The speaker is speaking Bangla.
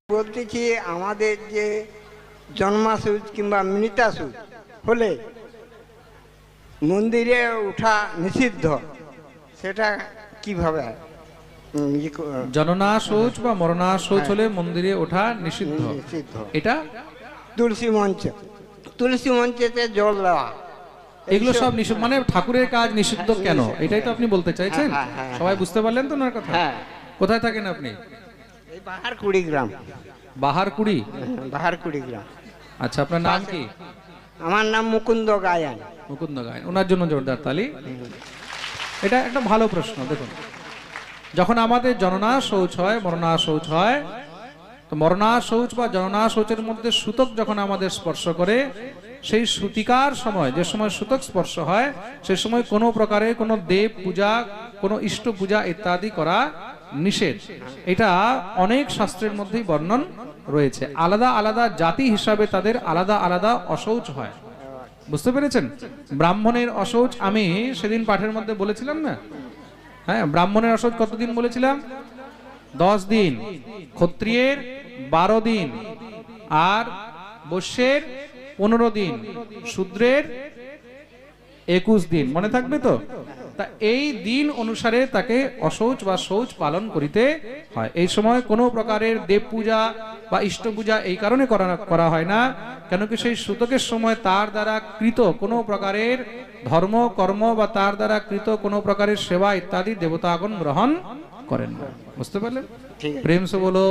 বলতেছি আমাদের যে জন্মাসুজ কিংবা মৃতাসুজ হলে মন্দিরে ওঠা নিষিদ্ধ, সেটা কিভাবে? জননা শৌচ বা মরণা শৌচ হলে মন্দিরে ওঠা নিষিদ্ধ। এটা তুলসী মঞ্চেতে জল দেওয়া, এগুলো সব নিষিদ্ধ। মানে ঠাকুরের কাজ নিষিদ্ধ কেন, এটাই তো আপনি বলতে চাইছেন। সবাই বুঝতে পারলেন তো ওনার কথা? কোথায় থাকেন আপনি? বাহারকুড়ি গ্রাম। বাহারকুড়ি? বাহারকুড়ি গ্রাম। আচ্ছা, আপনার নাম কি? আমার নাম মুকুন্দ গায়ান। মুকুন্দ গায়ন, ওনার জন্য জোরদার তালি। এটা একটা ভালো প্রশ্ন। দেখুন, যখন আমাদের জননা শৌচ হয়, মরণা শৌচ হয়, তো মরণা শৌচ বা জননা শৌচের মধ্যে সূতক যখন আমাদের স্পর্শ করে, সেই সূতিকার সময়, যে সময় সূতক স্পর্শ হয়, সেই সময় কোনো প্রকারে কোনো দেব পূজা, কোনো ইষ্ট পূজা ইত্যাদি করা নিষেধ। এটা অনেক শাস্ত্রের মধ্যেই বর্ণন রয়েছে। আলাদা আলাদা জাতি হিসাবে তাদের আলাদা আলাদা অশৌচ হয়। বুঝতে পেরেছেন? ব্রাহ্মণের অশৌচ আমি সেদিন পাঠের মধ্যে বলেছিলাম না? হ্যাঁ, ব্রাহ্মণের অশৌচ কতদিন বলেছিলাম? 10 দিন, ক্ষত্রিয়ের 12 দিন, আর বৈশ্যের 15 দিন, শূদ্রের 21 দিন। মনে থাকবে তো? তা এই দিন অনুসারে তাকে অশৌচ বা শৌচ পালন করিতে হয়। এই সময় কোনো প্রকারের দেব পূজা বা ইষ্ট পূজা এই কারণে করা হয় না, কেন কি সেই সূতকের সময় তার দ্বারা কৃত কোনো প্রকারের ধর্ম কর্ম বা তার দ্বারা কৃত কোনো প্রকারের সেবা ইত্যাদি দেবতাগণ গ্রহণ করেন না। বুঝতে পারলেন? প্রেম সে বলো।